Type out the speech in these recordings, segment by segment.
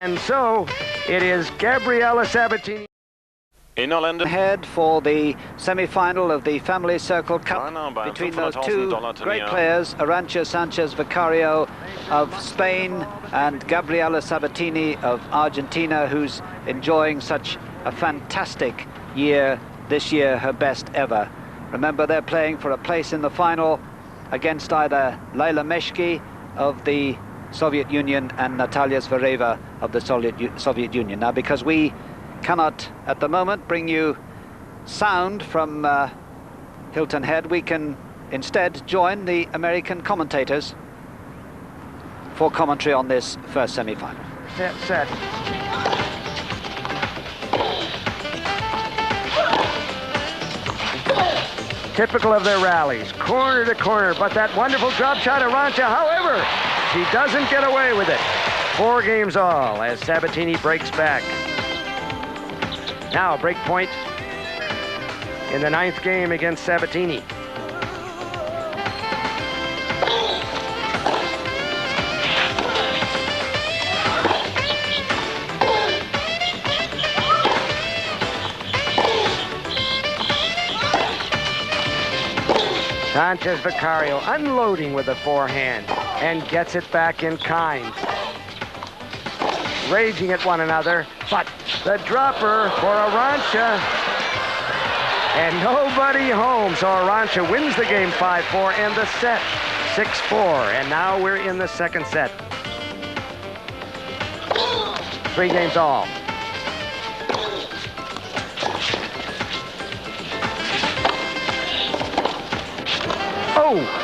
And so it is Gabriela Sabatini. Ahead for the semi-final of the Family Circle Cup between those two great players, Arantxa Sanchez Vicario of Spain and Gabriela Sabatini of Argentina, who's enjoying such a fantastic year this year, her best ever. Remember, they're playing for a place in the final against either Leila Meshki of the Soviet Union and Natalia Zvereva of the Soviet Union. Now, because we cannot at the moment bring you sound from Hilton Head, we can instead join the American commentators for commentary on this first semi-final. Set. Typical of their rallies, corner to corner, but that wonderful drop shot, Arantxa, however, she doesn't get away with it. 4 games all as Sabatini breaks back. Now, break point in the 9th game against Sabatini. Sanchez Vicario unloading with a forehand and gets it back in kind. Raging at one another, but the dropper for Arantxa, and nobody home. So Arantxa wins the game 5-4 and the set 6-4. And now we're in the second set. 3 games all. Oh!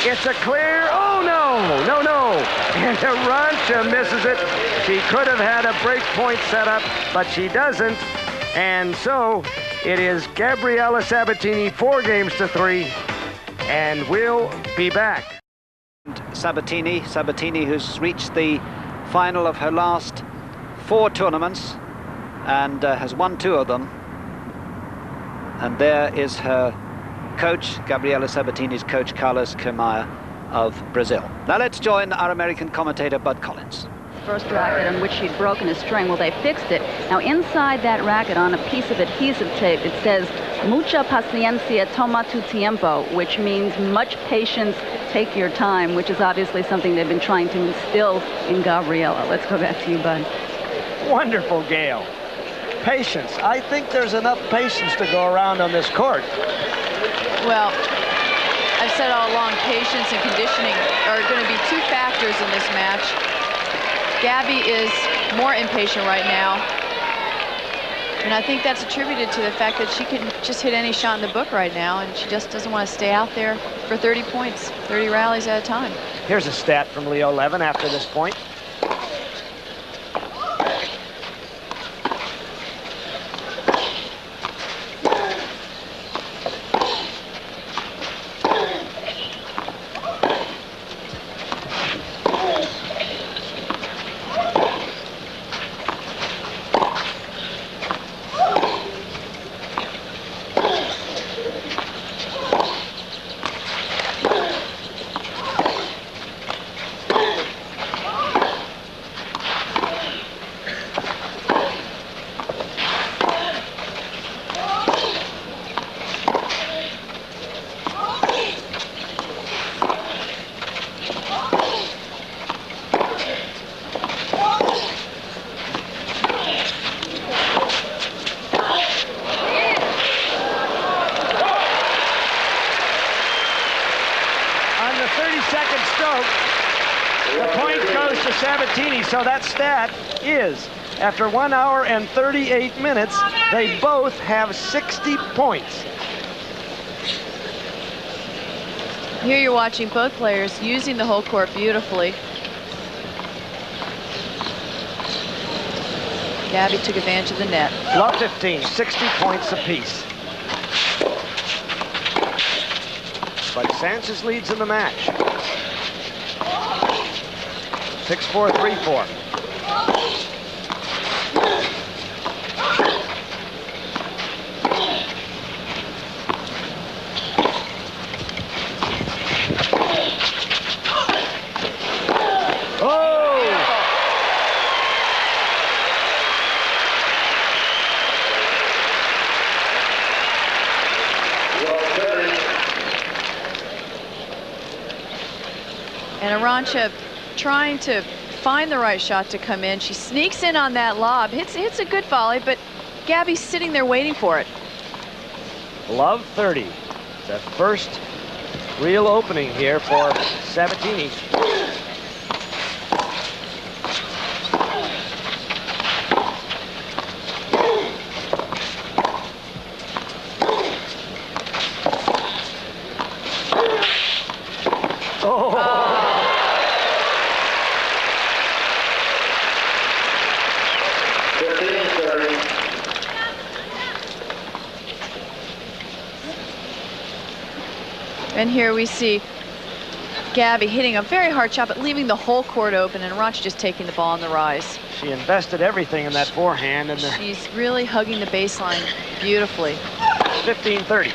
It's a clear, oh no, and Arantxa misses it. She could have had a break point set up, but she doesn't. And so it is Gabriela Sabatini 4-3, and we'll be back. Sabatini who's reached the final of her last 4 tournaments and has won 2 of them. And there is her coach, Gabriela Sabatini's coach, Carlos Kermaya of Brazil. Now let's join our American commentator, Bud Collins. First racket on which she'd broken a string. Well, they fixed it. Now inside that racket on a piece of adhesive tape, it says, mucha paciencia, toma tu tiempo, which means much patience, take your time, which is obviously something they've been trying to instill in Gabriela. Let's go back to you, Bud. Wonderful, Gail. Patience. I think there's enough patience to go around on this court. Well, I've said all along, patience and conditioning are going to be 2 factors in this match. Gabby is more impatient right now. And I think that's attributed to the fact that she can just hit any shot in the book right now, and she just doesn't want to stay out there for 30 points, 30 rallies at a time. Here's a stat from Leo Levin after this point. Sabatini, so that stat is, after 1 hour and 38 minutes, they both have 60 points. Here you're watching both players using the whole court beautifully. Gabby took advantage of the net. Love 15, 60 points apiece. But Sanchez leads in the match. 6-4, 3-4. Arantxa trying to find the right shot to come in. She sneaks in on that lob, hits a good volley, but Gabby's sitting there waiting for it. Love 30. The first real opening here for Sabatini. And here we see Gabby hitting a very hard shot, but leaving the whole court open, and Arantxa just taking the ball on the rise. She invested everything in that forehand. And she's really hugging the baseline beautifully. 15-30.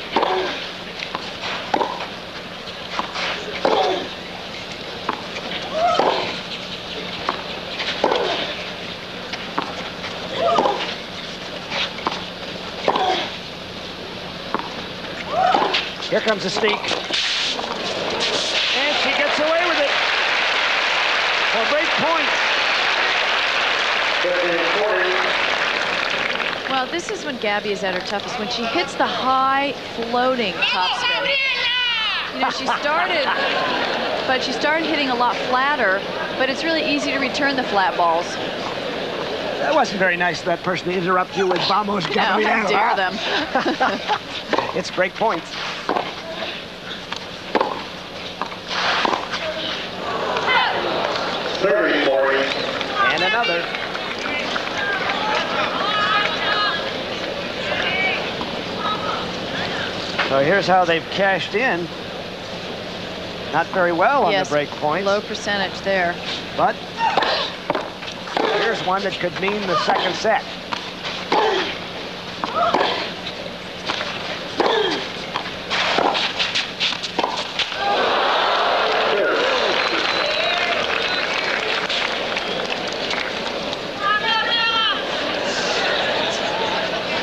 Here comes the sneak. And she gets away with it. For break point. Well, this is when Gabby is at her toughest, when she hits the high floating topspin. You know, she started hitting a lot flatter, but it's really easy to return the flat balls. That wasn't very nice of that person to interrupt you with Vamos Gabriela. No, how dare them. It's break points. And another. So here's how they've cashed in. Not very well on the break points. Low percentage there. But here's one that could mean the second set.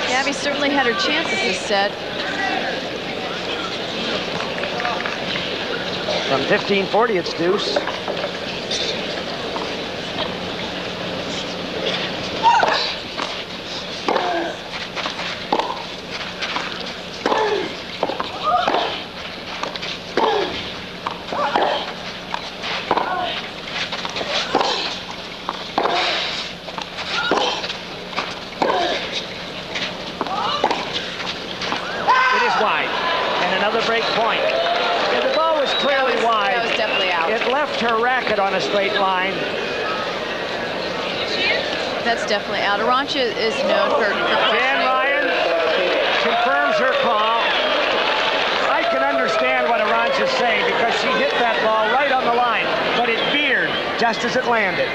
Gabby certainly had her chances this set. From 15-40, it's deuce. On a straight line. That's definitely out. Arantxa is known for Jan Ryan confirms her call. I can understand what Arantxa's saying because she hit that ball right on the line, but it veered just as it landed.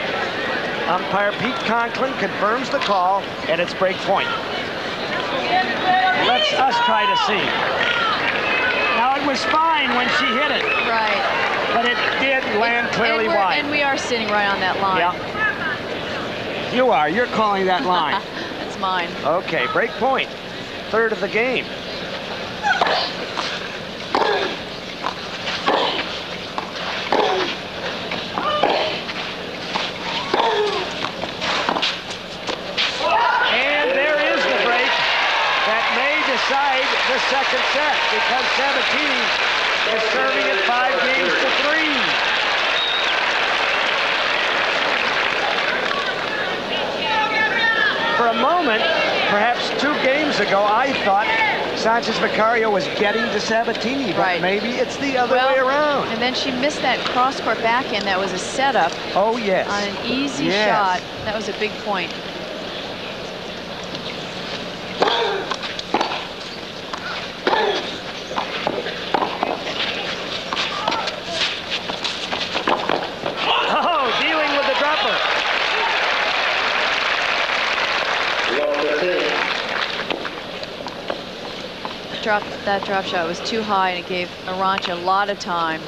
Umpire Pete Conklin confirms the call, and it's break point. Let's us try to see. Now, it was fine when she hit it. Right. But it did land clearly wide. And we are sitting right on that line. Yeah. You are. You're calling that line. That's mine. Okay, break point. Third of the game. And there is the break that may decide the second set because Sabatini is serving it 5 games to 3. For a moment, perhaps 2 games ago, I thought Sanchez Vicario was getting to Sabatini, but maybe it's the other way around. And then she missed that cross-court backhand that was a setup. Oh, yes. On an easy shot. That was a big point. That drop shot was too high, and it gave Arantxa a lot of time.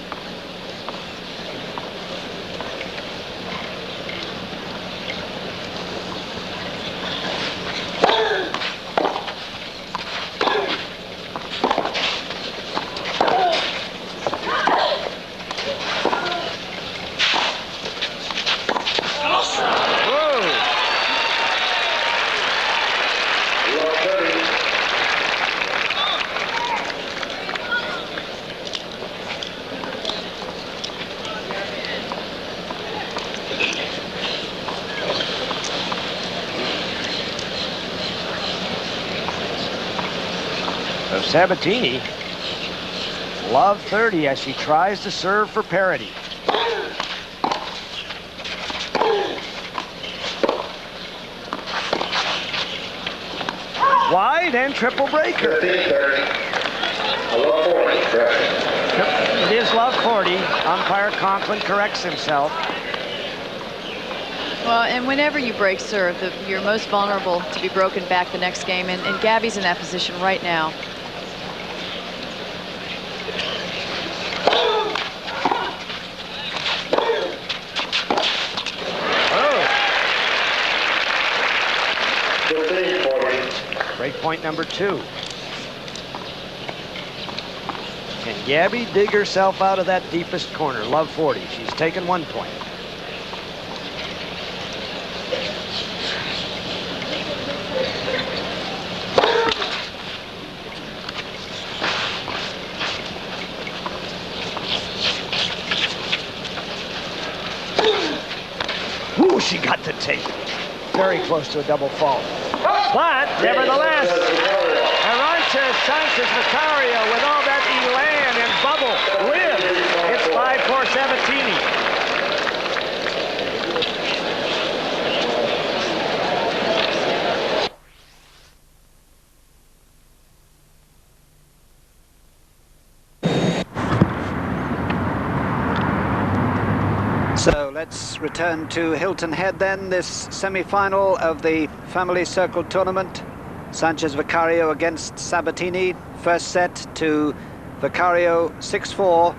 Sabatini, love 30 as she tries to serve for parity. Wide and triple breaker. It is love 40. Umpire Conklin corrects himself. Well, and whenever you break serve, you're most vulnerable to be broken back the next game, and Gabby's in that position right now. Break point number 2. Can Gabby dig herself out of that deepest corner? Love 40. She's taken 1 point. Ooh, she got the tape. Very close to a double fault. But nevertheless, Arantxa Sanchez with all that elan and bubble lives. It's 5-4 Sabatini. So let's return to Hilton Head then, this semi-final of the Family Circle tournament. Sanchez Vicario against Sabatini. First set to Vicario 6-4,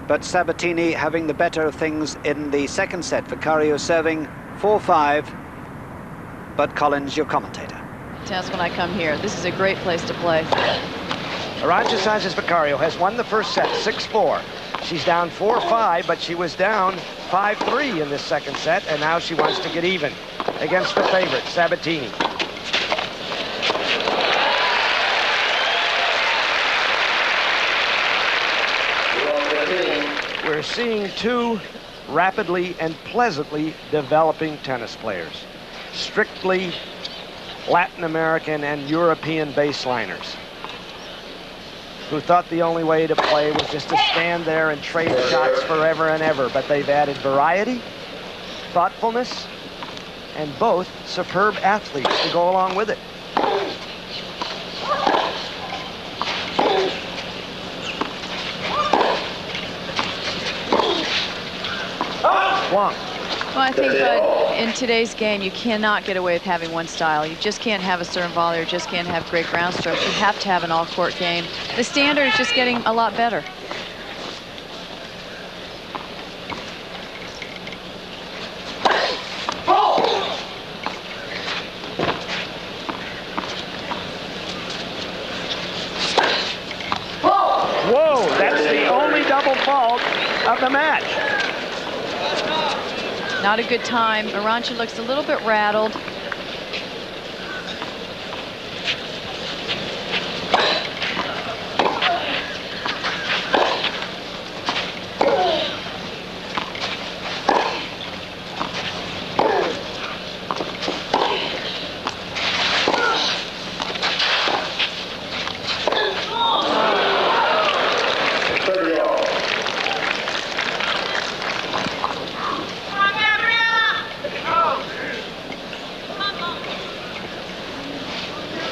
but Sabatini having the better of things in the second set. Vicario serving 4-5, but Collins, your commentator. That's when I come here. This is a great place to play. Arantxa Sanchez Vicario has won the first set, 6-4. She's down 4-5, but she was down 5-3 in this second set, and now she wants to get even against the favorite, Sabatini. We're seeing two rapidly and pleasantly developing tennis players, strictly Latin American and European baseliners, who thought the only way to play was just to stand there and trade shots forever and ever. But they've added variety, thoughtfulness, and both superb athletes to go along with it. Wong. Well, I think, Bud, in today's game, you cannot get away with having one style. You just can't have a serve volley or just can't have great ground strokes. You have to have an all-court game. The standard is just getting a lot better. Whoa, that's the only double fault of the match. Not a good time. Arantxa looks a little bit rattled.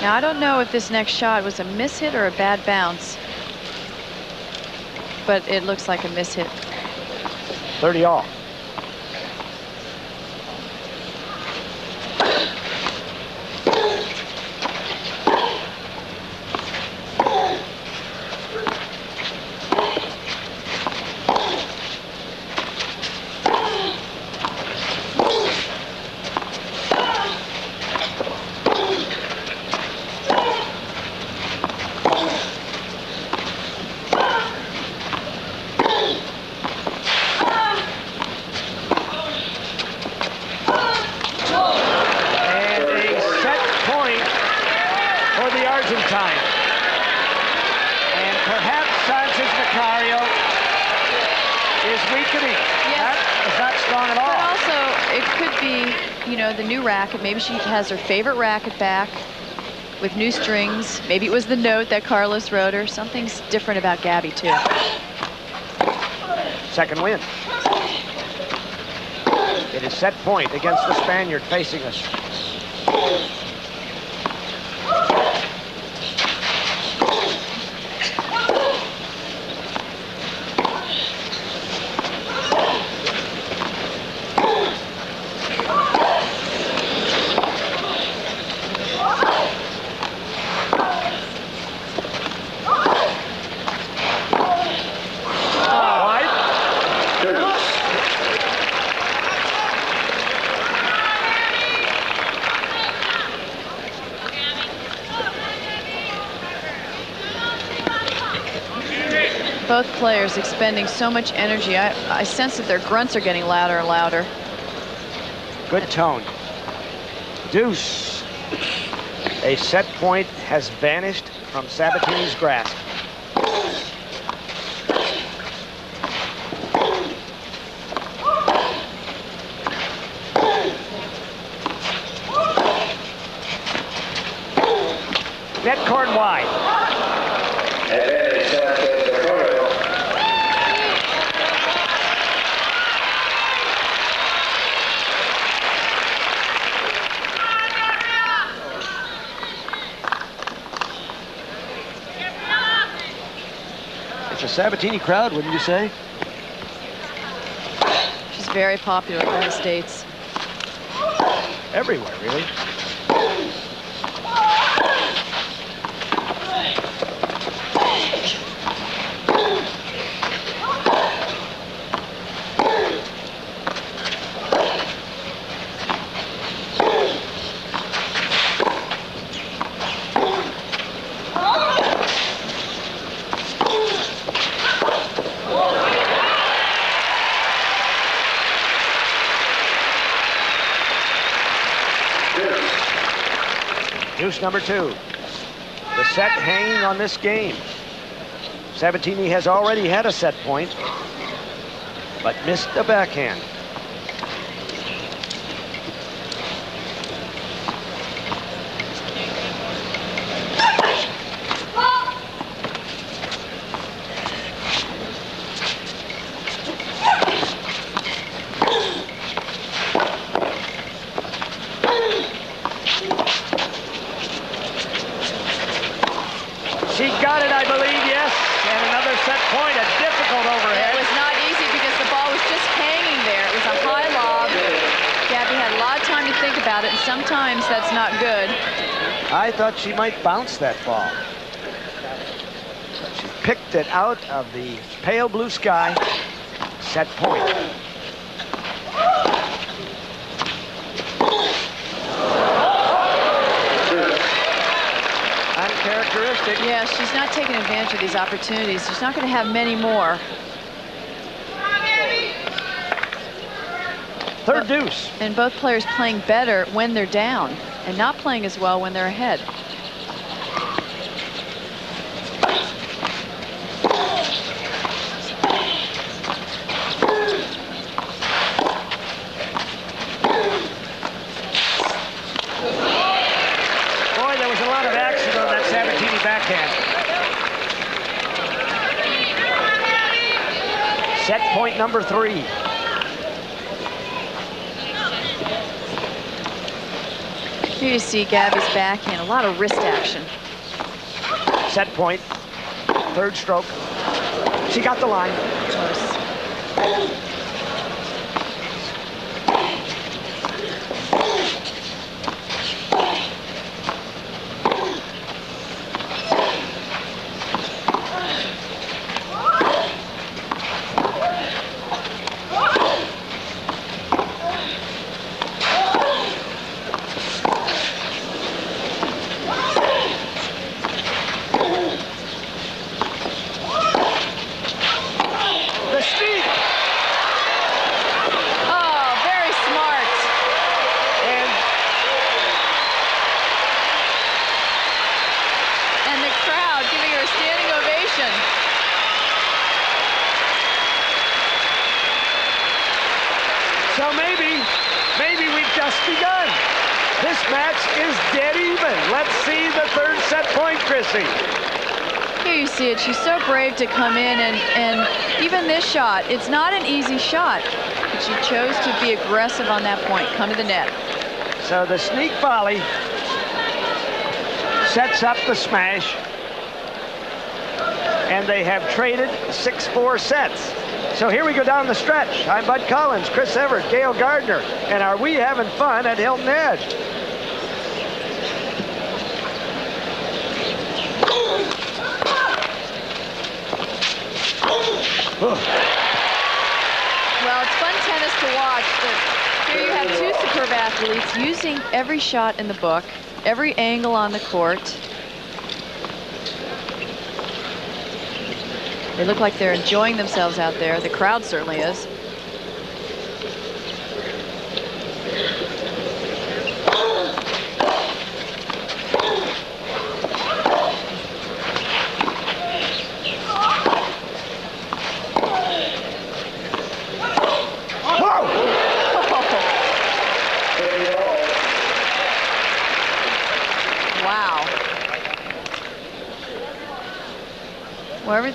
Now, I don't know if this next shot was a mishit or a bad bounce, but it looks like a mishit. 30 all. And perhaps Sanchez Vicario is weakening. Yes. That is not strong at all. But also, it could be, you know, the new racket. Maybe she has her favorite racket back. with new strings. Maybe it was the note that Carlos wrote her. Something's different about Gabby, too. Second win. It is set point against the Spaniard facing us. Both players expending so much energy. I sense that their grunts are getting louder and louder. Good tone. Deuce. A set point has vanished from Sabatini's grasp. Net cord wide. It's a Sabatini crowd, wouldn't you say? She's very popular in the States. Everywhere, really. Deuce number 2. The set hanging on this game. Sabatini has already had a set point, but missed a backhand. She got it, I believe, yes. And another set point, a difficult overhead. It was not easy because the ball was just hanging there. It was a high lob. Gabby had a lot of time to think about it, and sometimes that's not good. I thought she might bounce that ball. But she picked it out of the pale blue sky. Set point. Uncharacteristic. Yeah, she's not taking advantage of these opportunities. She's not going to have many more. Third deuce. And both players playing better when they're down and not playing as well when they're ahead. Boy, there was a lot of action on that Sabatini backhand. Set point number 3. Here you see Gabby's backhand, a lot of wrist action. Set point, third stroke. She got the line. Close. So maybe we've just begun. This match is dead even. Let's see the third set point, Chrissy. Here you see it. She's so brave to come in, and even this shot, it's not an easy shot. But she chose to be aggressive on that point, come to the net. So the sneak volley sets up the smash, and they have traded 6-4 sets. So here we go down the stretch. I'm Bud Collins, Chris Everett, Gail Gardner, and are we having fun at Hilton Head? Well, it's fun tennis to watch, but here you have two superb athletes using every shot in the book, every angle on the court. They look like they're enjoying themselves out there. The crowd certainly is.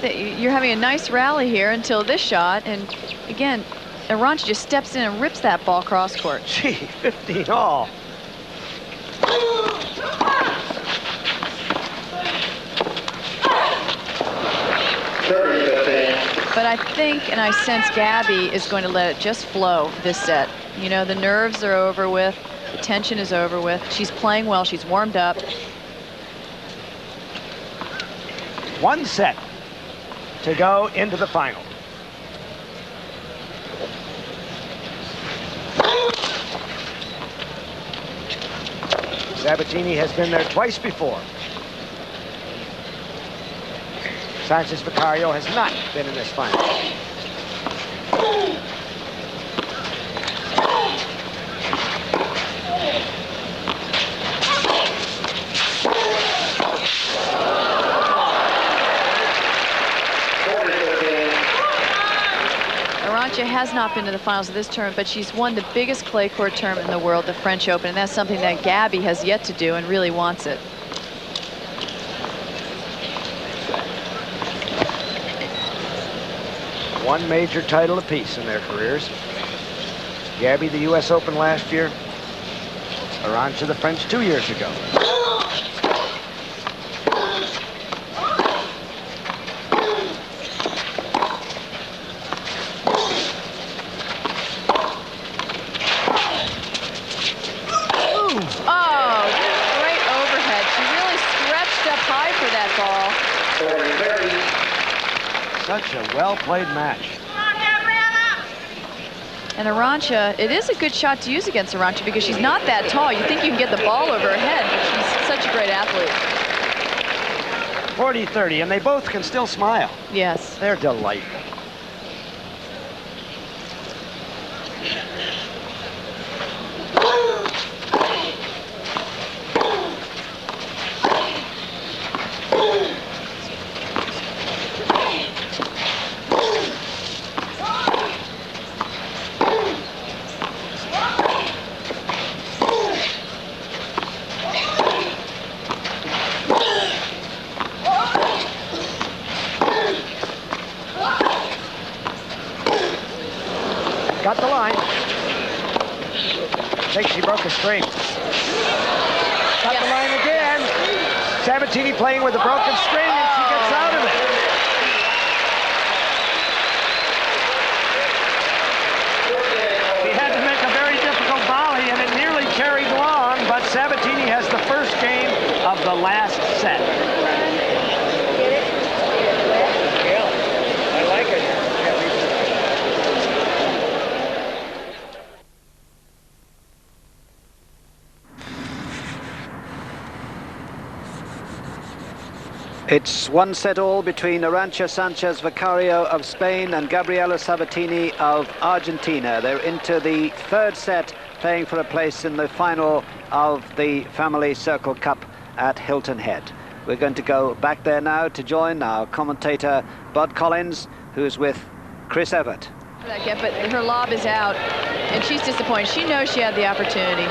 You're having a nice rally here until this shot, and again, Arantxa just steps in and rips that ball cross court. Gee, 15 all. But I think, and I sense Gabby is going to let it just flow this set. You know, the nerves are over with, the tension is over with. She's playing well, she's warmed up. One set to go into the final. Sabatini has been there twice before. Sanchez Vicario has not been in this final. Arantxa has not been to the finals of this tournament, but she's won the biggest clay court tournament in the world, the French Open, and that's something that Gabby has yet to do and really wants it. One major title apiece in their careers. Gabby the U.S. Open last year. Arantxa the French 2 years ago. Such a well-played match. And Arantxa, it is a good shot to use against Arantxa because she's not that tall. You think you can get the ball over her head, but she's such a great athlete. 40-30, and they both can still smile. Yes. They're delightful. Got the line. I think she broke a string. Got the line again. Sabatini playing with a broken string, and she gets out of it. She had to make a very difficult volley, and it nearly carried long, but Sabatini has the first game of the last set. Yeah, I like it. It's 1-all between Arantxa Sanchez Vicario of Spain and Gabriela Sabatini of Argentina. They're into the third set, playing for a place in the final of the Family Circle Cup at Hilton Head. We're going to go back there now to join our commentator Bud Collins, who's with Chris Everett. But her lob is out, and she's disappointed. She knows she had the opportunity.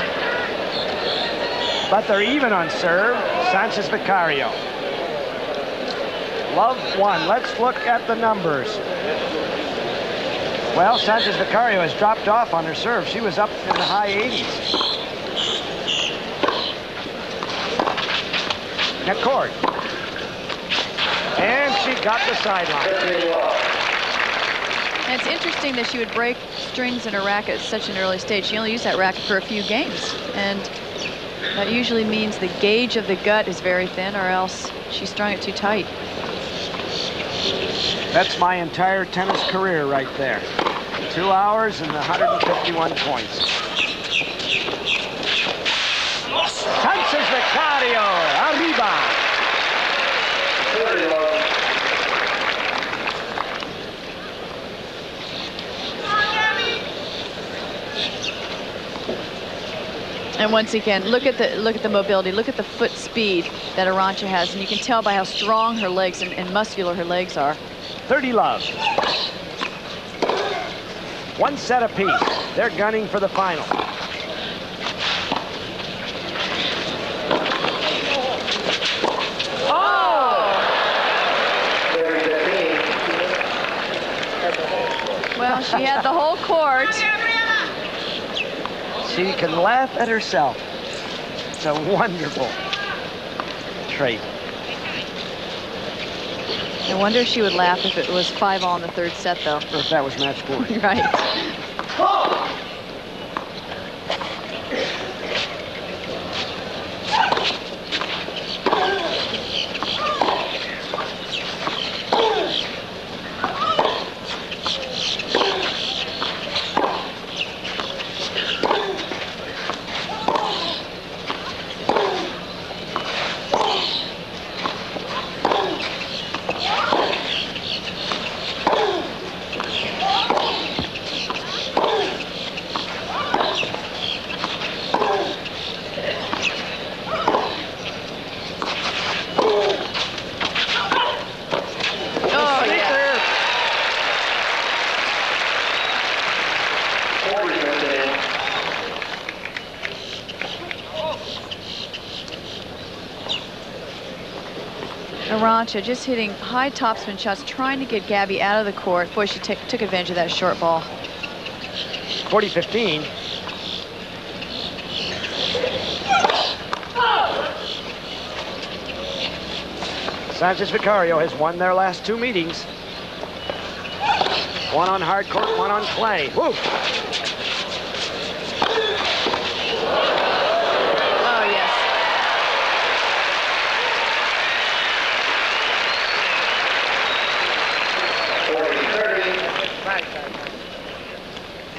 But they're even on serve. Sanchez Vicario. Love one. Let's look at the numbers. Well, Sanchez Vicario has dropped off on her serve. She was up in the high 80s. McCord. And she got the sideline. And it's interesting that she would break strings in her racket at such an early stage. She only used that racket for a few games. And that usually means the gauge of the gut is very thin, or else she strung it too tight. That's my entire tennis career right there. 2 hours and 151 points. Sanchez Vicario, arriba. And once again, look at the mobility, look at the foot speed that Arantxa has, and you can tell by how strong her legs and muscular her legs are. 30 love. One set apiece. They're gunning for the final. Oh! Well, she had the whole court. She can laugh at herself. It's a wonderful trait. I wonder if she would laugh if it was 5-all in the third set, though. Or if that was match point. Right. Arantxa just hitting high topspin shots, trying to get Gabby out of the court. Boy, she took advantage of that short ball. 40-15. Sanchez Vicario has won their last 2 meetings. One on hard court, one on clay. Woo!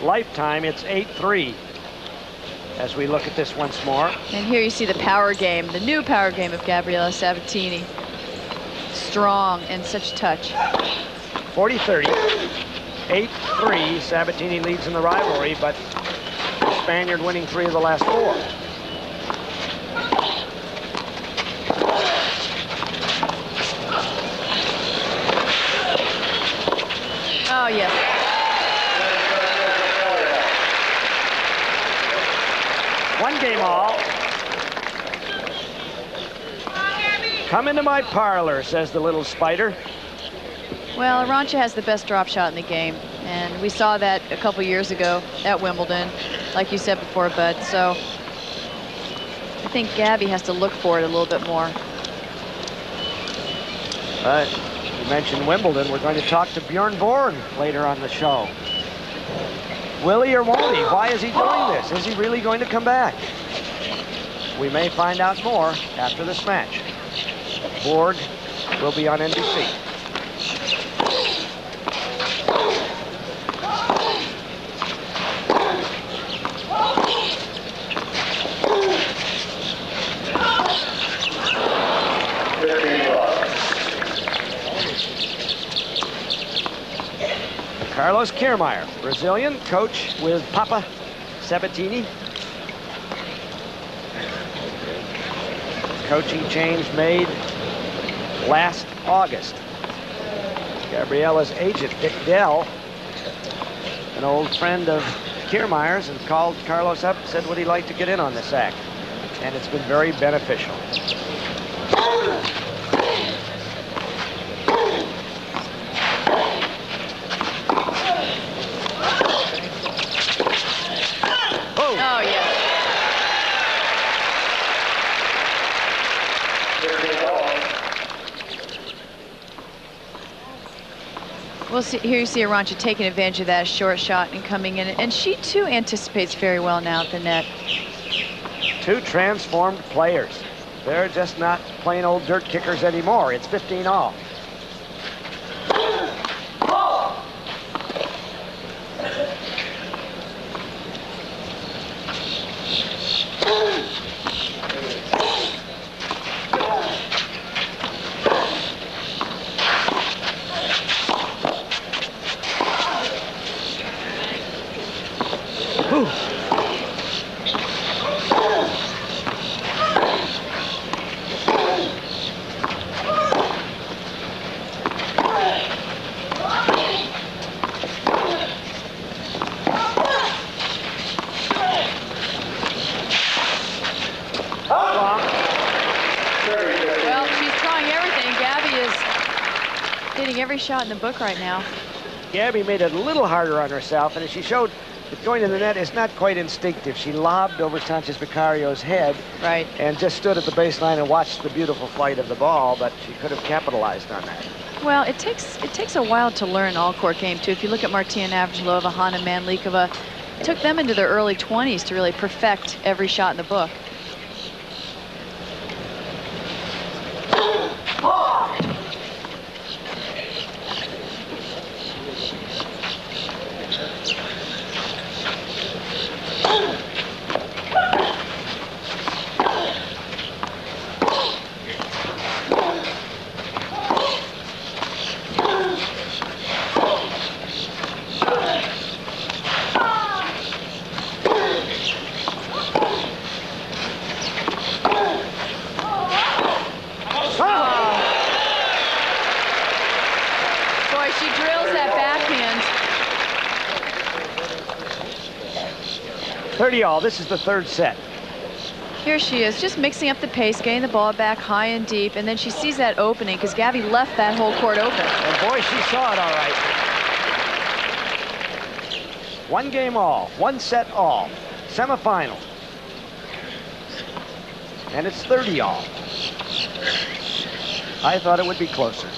Lifetime, it's 8-3 as we look at this once more. And here you see the power game, the new power game of Gabriela Sabatini. Strong and such touch. 40-30, 8-3. Sabatini leads in the rivalry, but the Spaniard winning 3 of the last 4. Oh, yes. One game all. Come into my parlor, says the little spider. Well, Arantxa has the best drop shot in the game, and we saw that a couple years ago at Wimbledon, like you said before, Bud. So I think Gabby has to look for it a little bit more. You mentioned Wimbledon. We're going to talk to Bjorn Borg later on the show. Will he or won't he? Why is he doing this? Is he really going to come back? We may find out more after this match. Borg will be on NBC. Carlos Kiermaier, Brazilian, coach with Papa Sabatini. Coaching change made last August. Gabriela's agent, Dick Dell, an old friend of Kiermaier's, and called Carlos up and said, would he like to get in on this act? and it's been very beneficial. Oh, yes. Well, here you see Arantxa taking advantage of that short shot and coming in. And she, too, anticipates very well now at the net. Two transformed players. They're just not plain old dirt kickers anymore. It's 15-all. Every shot in the book right now. Gabby made it a little harder on herself, and as she showed that going to the net is not quite instinctive. She lobbed over Sanchez Vicario's head, right, and just stood at the baseline and watched the beautiful flight of the ball, but she could have capitalized on that. Well, it takes a while to learn all-court game, too. If you look at Martina Navratilova, Hanna Mandlikova, it took them into their early 20s to really perfect every shot in the book. She drills that backhand. 30-all. This is the third set. Here she is, just mixing up the pace, getting the ball back high and deep, and then she sees that opening because Gabby left that whole court open. And boy, she saw it all right. One game all, one set all, semifinal. And it's 30-all. I thought it would be closer.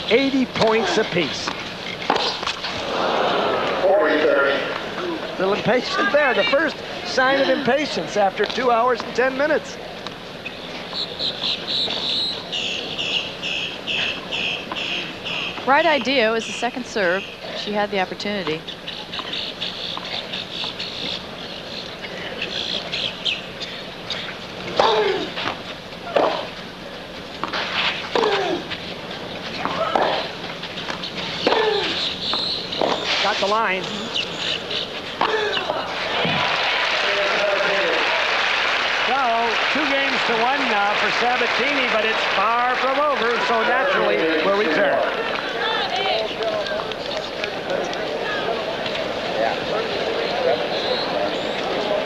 80 points apiece. 40-30. Little impatient there. The first sign of impatience after 2 hours and 10 minutes. Right idea was the second serve. She had the opportunity. Got the line. So 2 games to 1 now for Sabatini, but it's far from over, so naturally we'll return.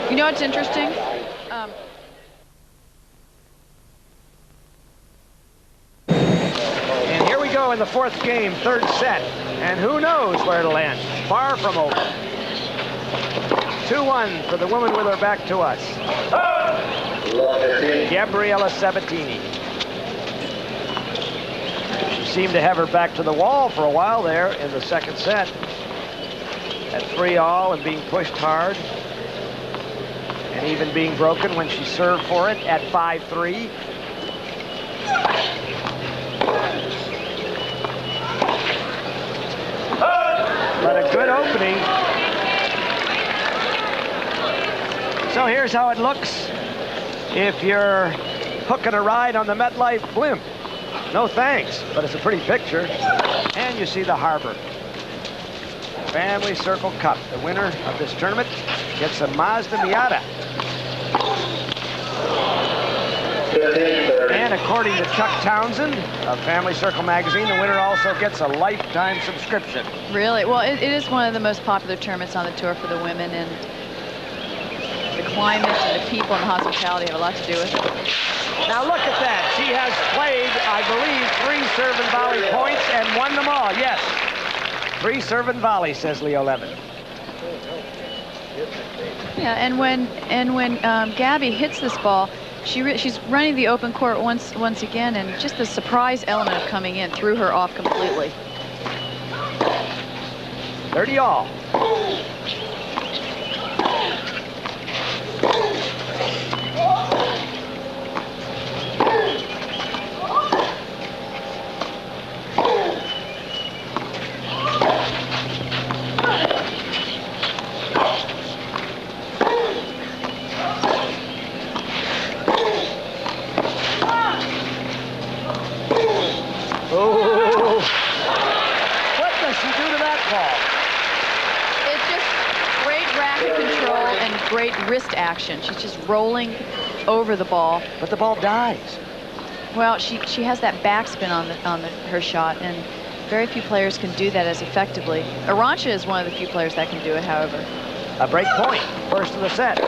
You know what's interesting? And here we go in the 4th game, 3rd set. And who knows where it'll end. Far from over. 2-1 for the woman with her back to us. Gabriela Sabatini. She seemed to have her back to the wall for a while there in the 2nd set. At 3-all and being pushed hard. And even being broken when she served for it at 5-3. But a good opening. So here's how it looks if you're hooking a ride on the MetLife blimp. No thanks, but it's a pretty picture. And you see the harbor. Family Circle Cup. The winner of this tournament gets a Mazda Miata. 15-30. And according to Chuck Townsend of Family Circle magazine, the winner also gets a lifetime subscription. Really? Well, it is one of the most popular tournaments on the tour for the women, and the climate and the people and the hospitality have a lot to do with it. Now look at that. She has played, I believe, 3 serve and volley points and won them all. Yes. 3 serve and volley, says Leo Levin. Yeah, and when Gabby hits this ball, she's running the open court once again, and just the surprise element of coming in threw her off completely. 30 all. Great wrist action. She's just rolling over the ball. But the ball dies. Well, she has that backspin on her shot, and very few players can do that as effectively. Arantxa is one of the few players that can do it, however. A break point, first of the set.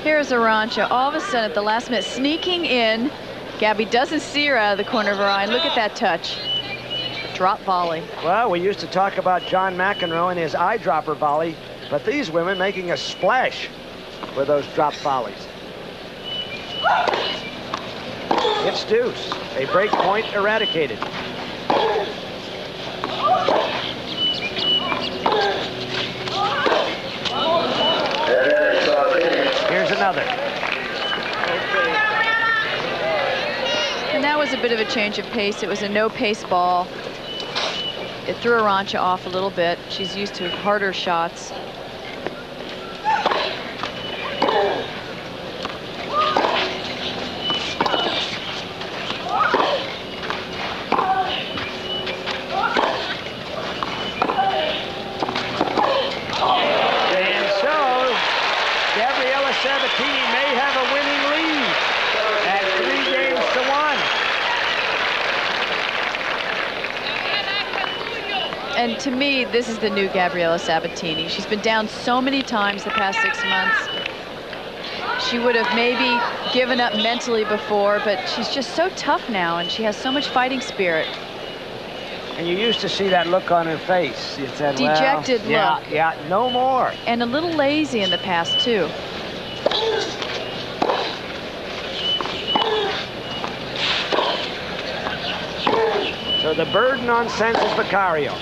Here's Arantxa, all of a sudden at the last minute, sneaking in. Gabby doesn't see her out of the corner of her eye. And look at that touch. Drop volley. Well, we used to talk about John McEnroe and his eyedropper volley, but these women making a splash with those drop volleys. It's deuce. A break point eradicated. Here's another. And that was a bit of a change of pace. It was a no-pace ball. It threw Arantxa off a little bit. She's used to harder shots. Gabriela Sabatini may have a winning lead at 3 games to 1. And to me, this is the new Gabriela Sabatini. She's been down so many times the past 6 months. She would have maybe given up mentally before, but she's just so tough now, and she has so much fighting spirit. And you used to see that look on her face. You said, dejected well, look. Yeah, no more. And a little lazy in the past, too. So the burden on Sanchez Vicario.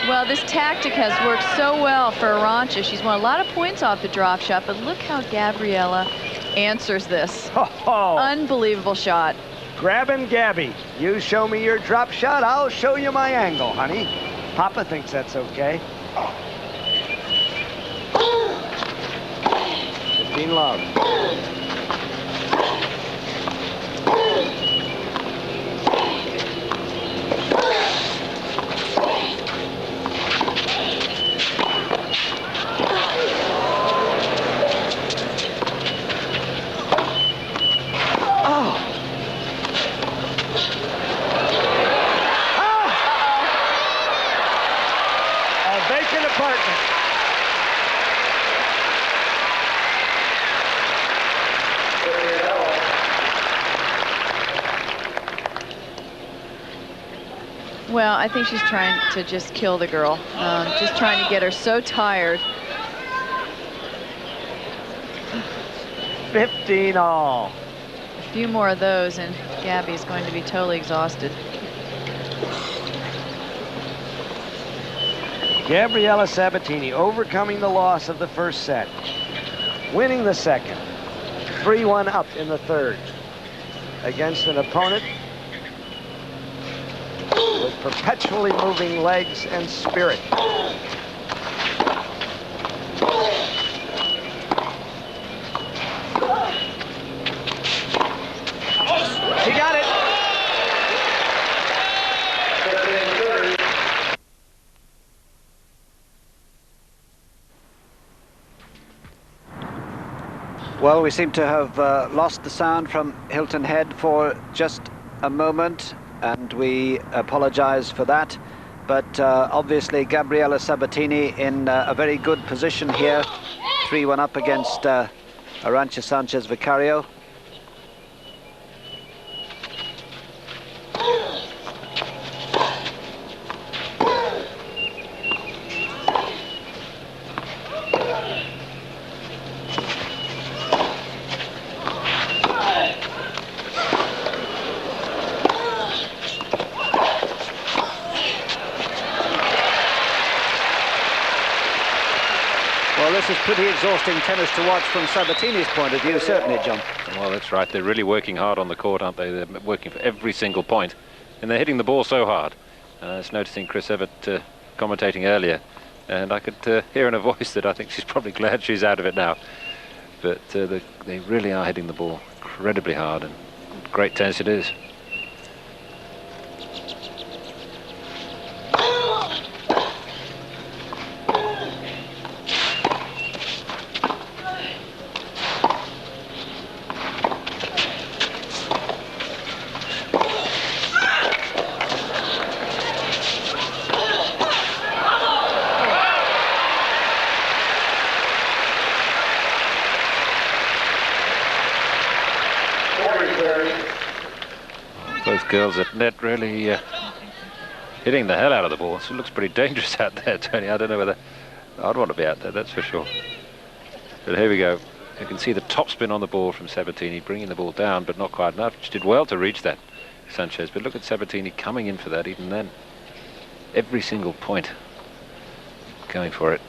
Well, this tactic has worked so well for Arantxa. She's won a lot of points off the drop shot, but look how Gabriela answers this. Oh. Unbelievable shot. Grabbing Gabby. You show me your drop shot, I'll show you my angle, honey. Papa thinks that's okay. 15 love. I think she's trying to just kill the girl, just trying to get her so tired. 15 all. A few more of those and Gabby's going to be totally exhausted. Gabriela Sabatini overcoming the loss of the first set, winning the second, 3-1 up in the third against an opponent with perpetually moving legs and spirit. She got it. Well, we seem to have lost the sound from Hilton Head for just a moment, and we apologize for that. But obviously Gabriela Sabatini in a very good position here, 3-1 up against Arantxa Sanchez Vicario. Well, this is pretty exhausting tennis to watch from Sabatini's point of view, certainly, John. Well, that's right. They're really working hard on the court, aren't they? They're working for every single point, and they're hitting the ball so hard. I was noticing Chris Evert commentating earlier, and I could hear in her voice that I think she's probably glad she's out of it now. But they really are hitting the ball incredibly hard, and great tennis it is. Both girls at net really hitting the hell out of the ball. So it looks pretty dangerous out there, Tony. I don't know whether I'd want to be out there, that's for sure. But here we go. You can see the topspin on the ball from Sabatini, bringing the ball down, but not quite enough. She did well to reach that, Sanchez. But look at Sabatini coming in for that even then. Every single point going for it.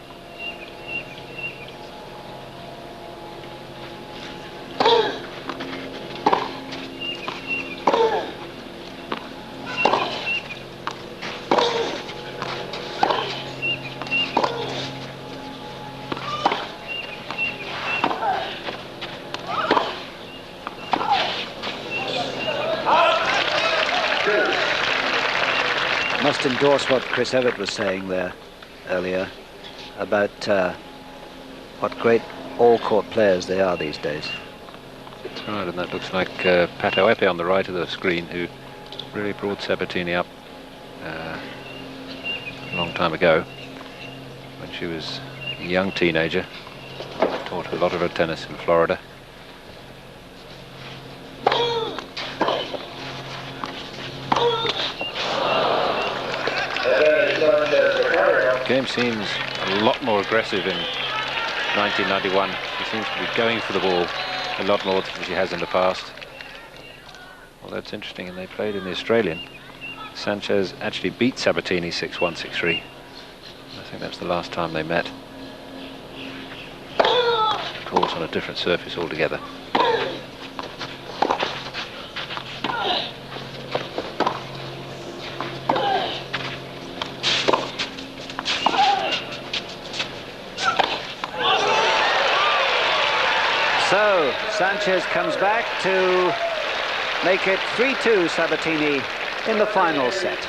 Must endorse what Chris Evert was saying there earlier about what great all-court players they are these days. That's right, and that looks like Pato Epe on the right of the screen, who really brought Sabatini up a long time ago when she was a young teenager. Taught a lot of her tennis in Florida. The game seems a lot more aggressive in 1991. She seems to be going for the ball a lot more than she has in the past. Well, that's interesting, and they played in the Australian. Sanchez actually beat Sabatini 6-1, 6-3. I think that's the last time they met. Of course, on a different surface altogether. So Sanchez comes back to make it 3-2 Sabatini in the final set.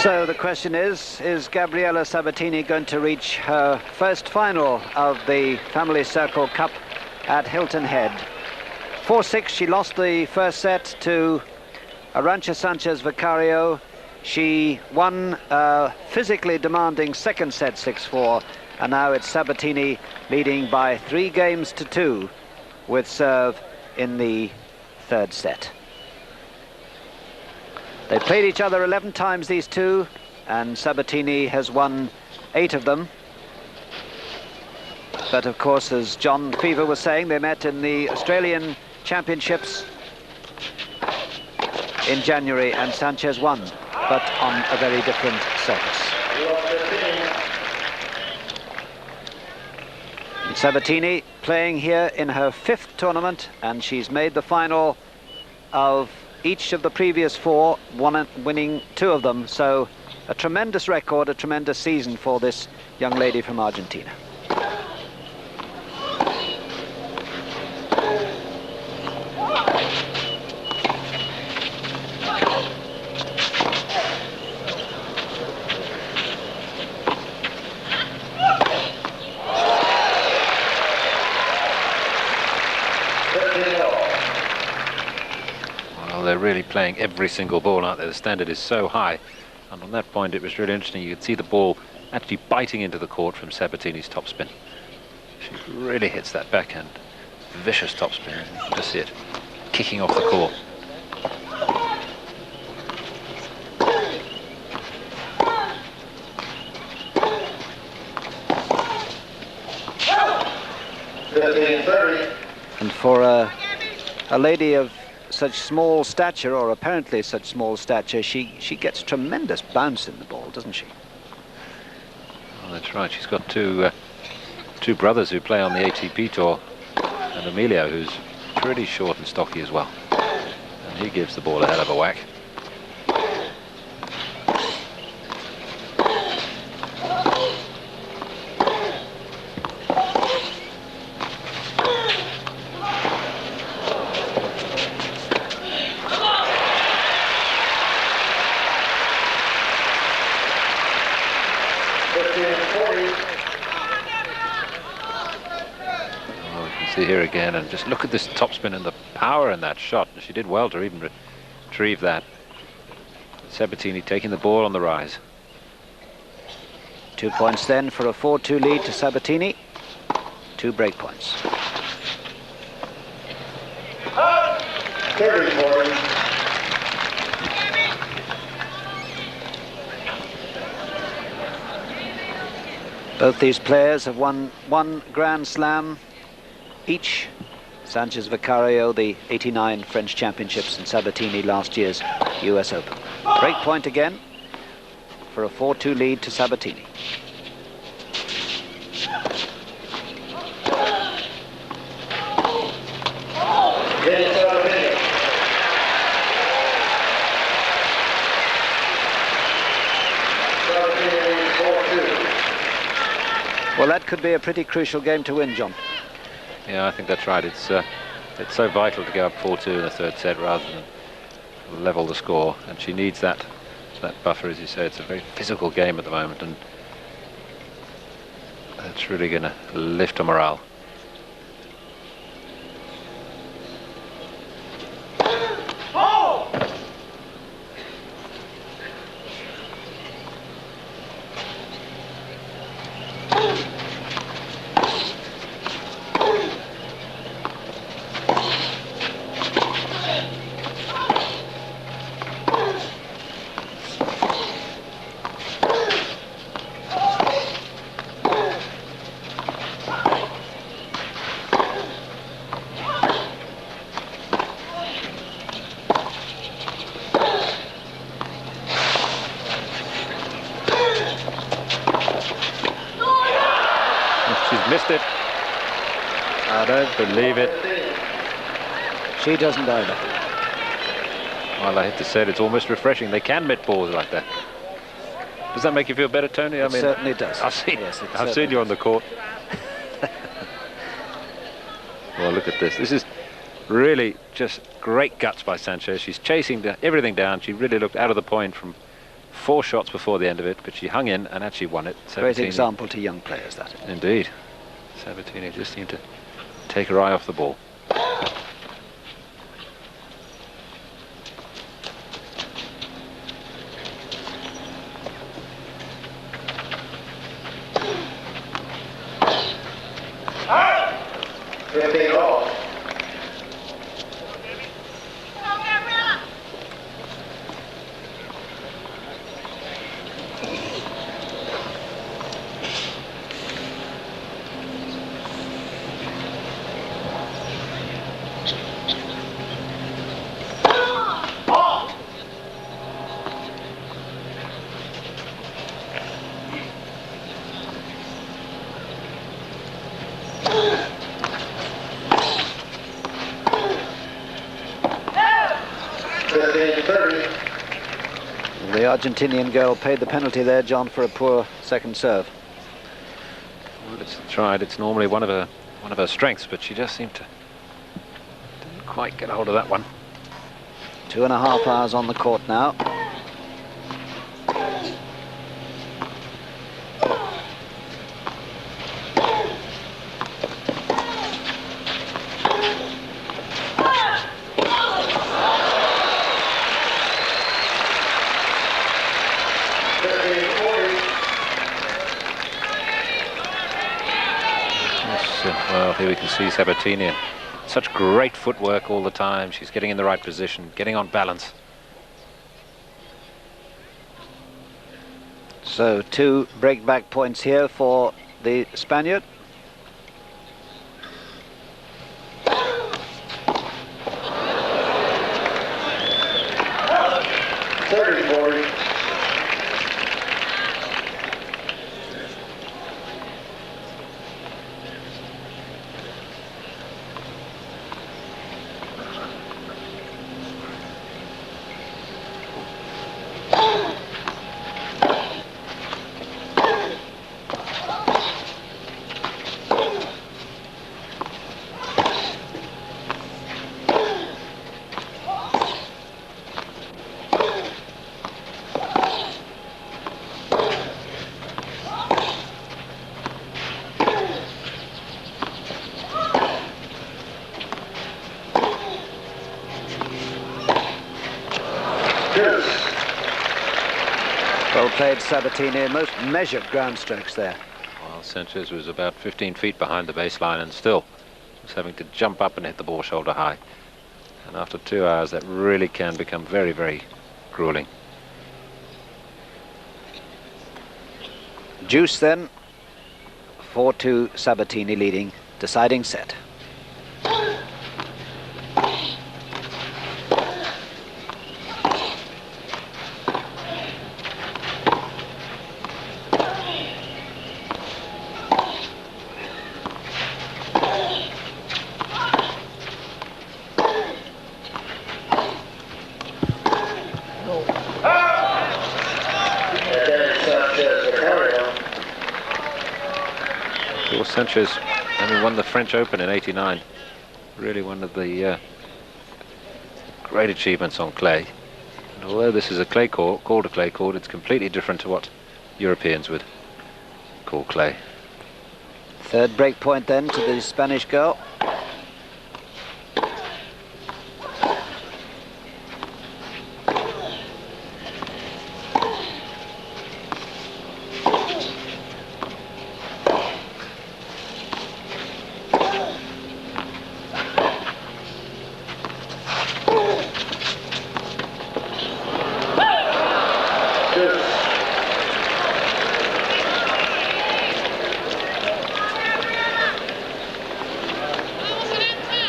So the question is Gabriela Sabatini going to reach her first final of the Family Circle Cup at Hilton Head? 4-6, she lost the first set to Arantxa Sanchez Vicario. She won a physically demanding second set 6-4, And now it's Sabatini leading by 3 games to 2 with serve in the 3rd set. They played each other 11 times, these two, and Sabatini has won 8 of them. But of course, as John Fever was saying, they met in the Australian Championships in January, and Sanchez won, but on a very different surface. Sabatini playing here in her 5th tournament, and she's made the final of each of the previous 4, winning 2 of them. So a tremendous record, a tremendous season for this young lady from Argentina. They're really playing every single ball out there. The standard is so high, and on that point it was really interesting. You could see the ball actually biting into the court from Sabatini's topspin. She really hits that backhand, vicious topspin. You can just see it kicking off the court. And for a lady of such small stature, or apparently such small stature, she gets tremendous bounce in the ball, doesn't she? Oh, that's right. She's got two brothers who play on the ATP tour, and Emilio, who's pretty short and stocky as well, and he gives the ball a hell of a whack. Here again, and just look at this topspin and the power in that shot. She did well to even retrieve that. Sabatini taking the ball on the rise. 2 points then for a 4-2 lead to Sabatini. 2 break points. Both these players have won 1 Grand Slam each. Sanchez Vicario, the 89 French Championships, and Sabatini last year's US Open. Break point again for a 4-2 lead to Sabatini. Well, that could be a pretty crucial game to win, John. Yeah, I think that's right. It's so vital to go up 4-2 in the 3rd set rather than level the score, and she needs that buffer, as you say. It's a very physical game at the moment, and that's really going to lift her morale. Missed it. I don't believe it. She doesn't either. Well, I hate to say it, it's almost refreshing. They can mitt balls like that. Does that make you feel better, Tony? It certainly does. I've seen you on the court. Well, look at this. This is really just great guts by Sanchez. She's chasing everything down. She really looked out of the point from 4 shots before the end of it, but she hung in and actually won it. Great example to young players, that. Indeed. Sabatini just seemed to take her eye off the ball. The Argentinian girl paid the penalty there, John, for a poor second serve. Well, it's tried. It's normally one of her strengths, but she just seemed to didn't quite get hold of that one. 2.5 hours on the court now. Well, here we can see Sabatini. Such great footwork all the time. She's getting in the right position, getting on balance. So 2 break-back points here for the Spaniard. Well played, Sabatini. Most measured ground strokes there. Well, Sanchez was about 15 feet behind the baseline and still was having to jump up and hit the ball shoulder high. And after 2 hours, that really can become very, very grueling. Juice then. 4-2 Sabatini leading. Deciding set. Sanchez, having won the French Open in '89, really one of the great achievements on clay. And although this is a clay court, called a clay court, it's completely different to what Europeans would call clay. Third break point then to the Spanish girl.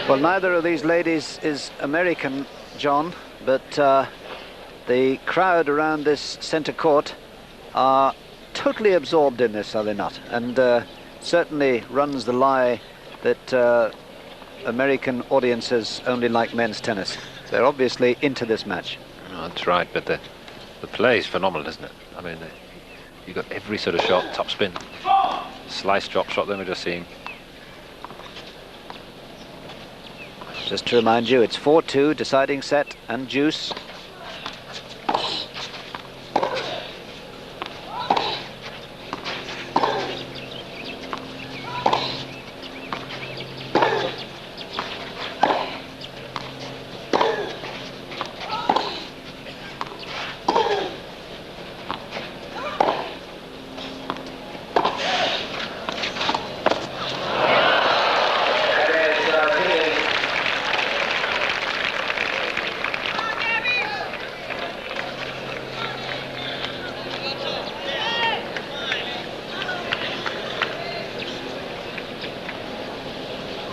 Well, neither of these ladies is American, John, but the crowd around this centre court are totally absorbed in this, are they not? And certainly runs the lie that American audiences only like men's tennis. They're obviously into this match. Oh, that's right, but the play is phenomenal, isn't it? I mean, you've got every sort of shot, topspin, slice drop shot that we're just seeing. Just to remind you, it's 4-2, deciding set and juice.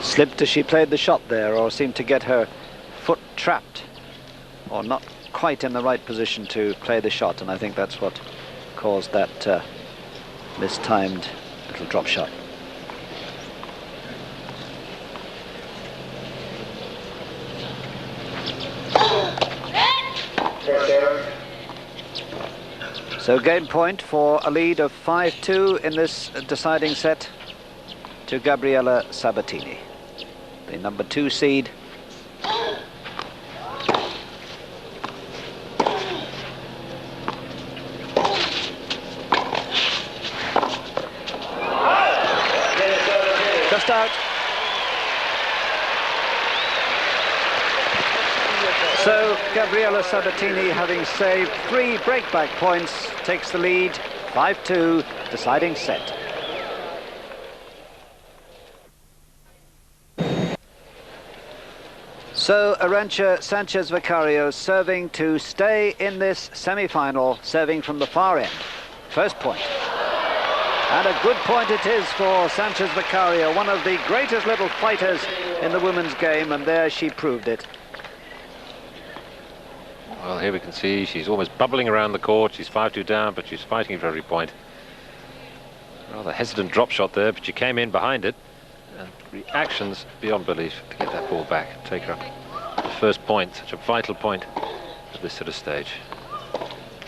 Slipped as she played the shot there, or seemed to get her foot trapped, or not quite in the right position to play the shot, and I think that's what caused that mistimed little drop shot. So game point for a lead of 5-2 in this deciding set to Gabriela Sabatini, the number 2 seed. Just out. So Gabriela Sabatini, having saved 3 breakback points, takes the lead, 5-2, deciding set. So Arantxa Sanchez Vicario serving to stay in this semi-final, serving from the far end. First point. And a good point it is for Sanchez Vicario, one of the greatest little fighters in the women's game, and there she proved it. Well, here we can see she's almost bubbling around the court. She's 5-2 down, but she's fighting for every point. Rather hesitant drop shot there, but she came in behind it. And reactions beyond belief to get that ball back and take her up the first point, such a vital point at this sort of stage.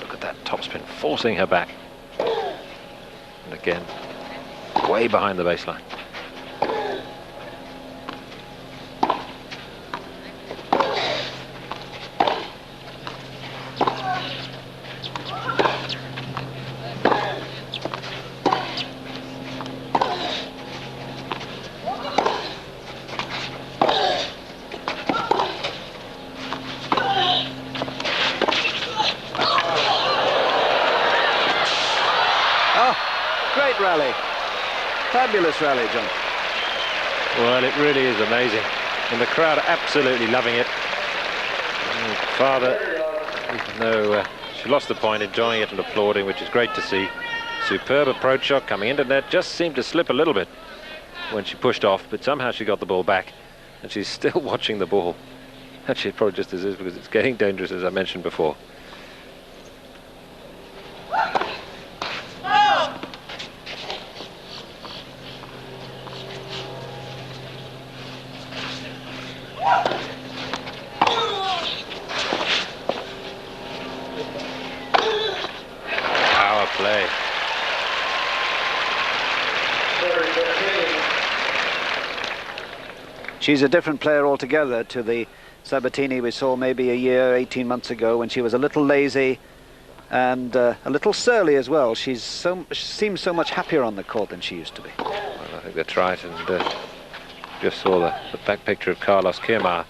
Look at that topspin forcing her back. And again, way behind the baseline. Rally. Fabulous rally, John. Well, it really is amazing. And the crowd are absolutely loving it. And father, even though she lost the point, enjoying it and applauding, which is great to see. Superb approach shot coming into net. Just seemed to slip a little bit when she pushed off, but somehow she got the ball back. And she's still watching the ball. Actually, it probably just as is, because it's getting dangerous, as I mentioned before. Play. She's a different player altogether to the Sabatini we saw maybe a year, 18 months ago, when she was a little lazy and a little surly as well. She seems so much happier on the court than she used to be. Well, I think that's right, and just saw the back picture of Carlos Kirmar,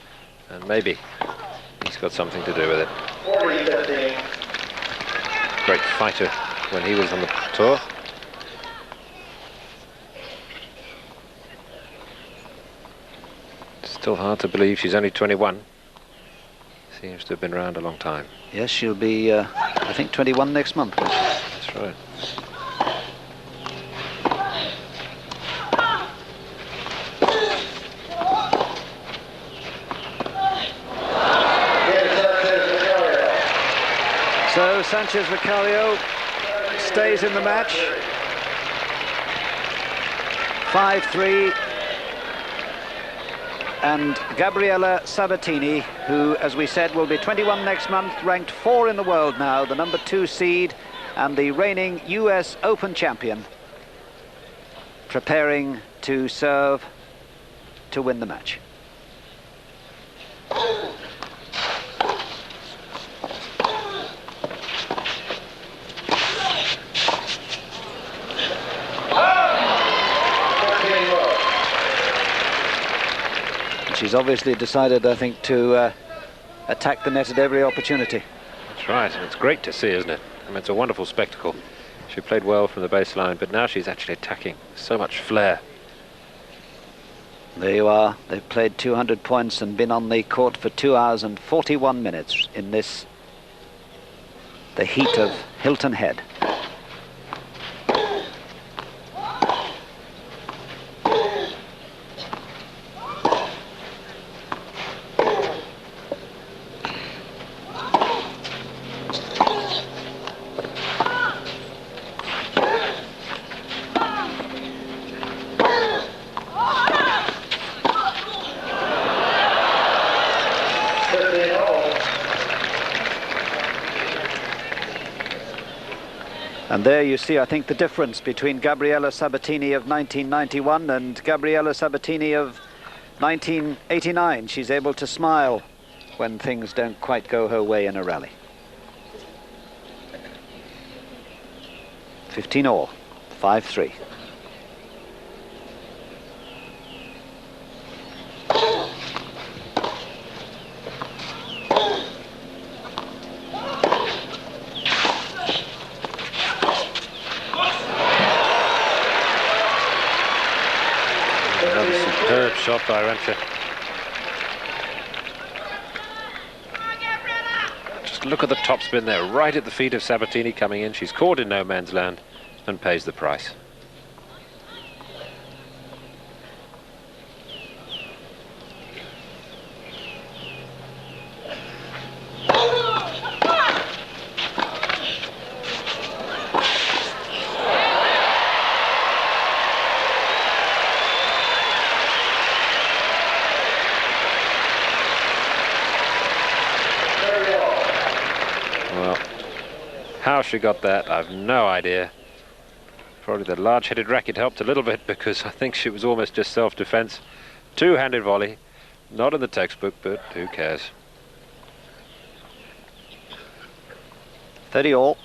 and maybe he's got something to do with it. Great fighter when he was on the tour. Still hard to believe she's only 21. Seems to have been around a long time. Yes, she'll be, I think, 21 next month. That's right. So Sanchez Vicario stays in the match. 5-3. And Gabriela Sabatini, who, as we said, will be 21 next month, ranked 4 in the world now, the number 2 seed and the reigning US Open champion, preparing to serve to win the match. She's obviously decided, I think, to attack the net at every opportunity. That's right, and it's great to see, isn't it? I mean, it's a wonderful spectacle. She played well from the baseline, but now she's actually attacking. So much flair. There you are. They've played 200 points and been on the court for 2 hours and 41 minutes in this, the heat of Hilton Head. And there you see, I think, the difference between Gabriela Sabatini of 1991 and Gabriela Sabatini of 1989. She's able to smile when things don't quite go her way in a rally. 15 all, 5-3. Another superb shot by Arantxa. Just look at the topspin there, right at the feet of Sabatini coming in. She's caught in no man's land and pays the price. Well, how she got that, I've no idea. Probably the large-headed racket helped a little bit, because I think she was almost just self-defense. Two-handed volley, not in the textbook, but who cares? 30 all.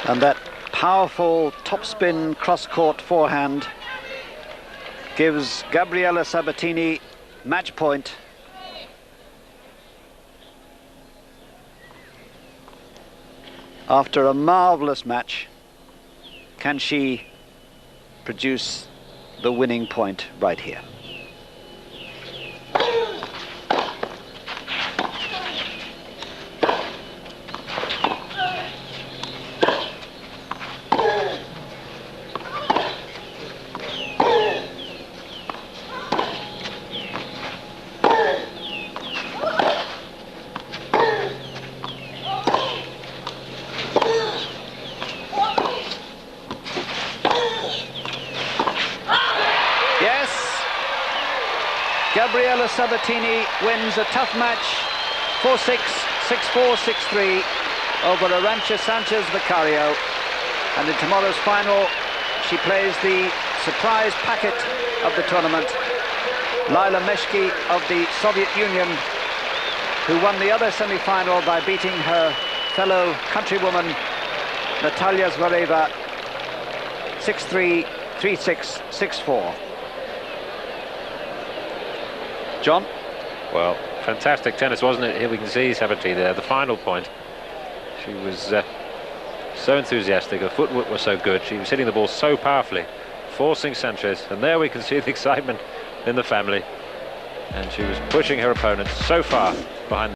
And that powerful topspin cross-court forehand gives Gabriela Sabatini match point. After a marvelous match, can she produce the winning point right here? Gabriela Sabatini wins a tough match, 4-6, 6-4, 6-3 over Arantxa Sanchez Vicario. And in tomorrow's final, she plays the surprise packet of the tournament, Laila Meshki of the Soviet Union, who won the other semi-final by beating her fellow countrywoman Natalia Zvereva 6-3, 3-6, 6-4. John? Well, fantastic tennis, wasn't it? Here we can see Sabatini there, the final point. She was so enthusiastic, her footwork was so good, she was hitting the ball so powerfully, forcing Sanchez, and there we can see the excitement in the family. And she was pushing her opponent so far behind.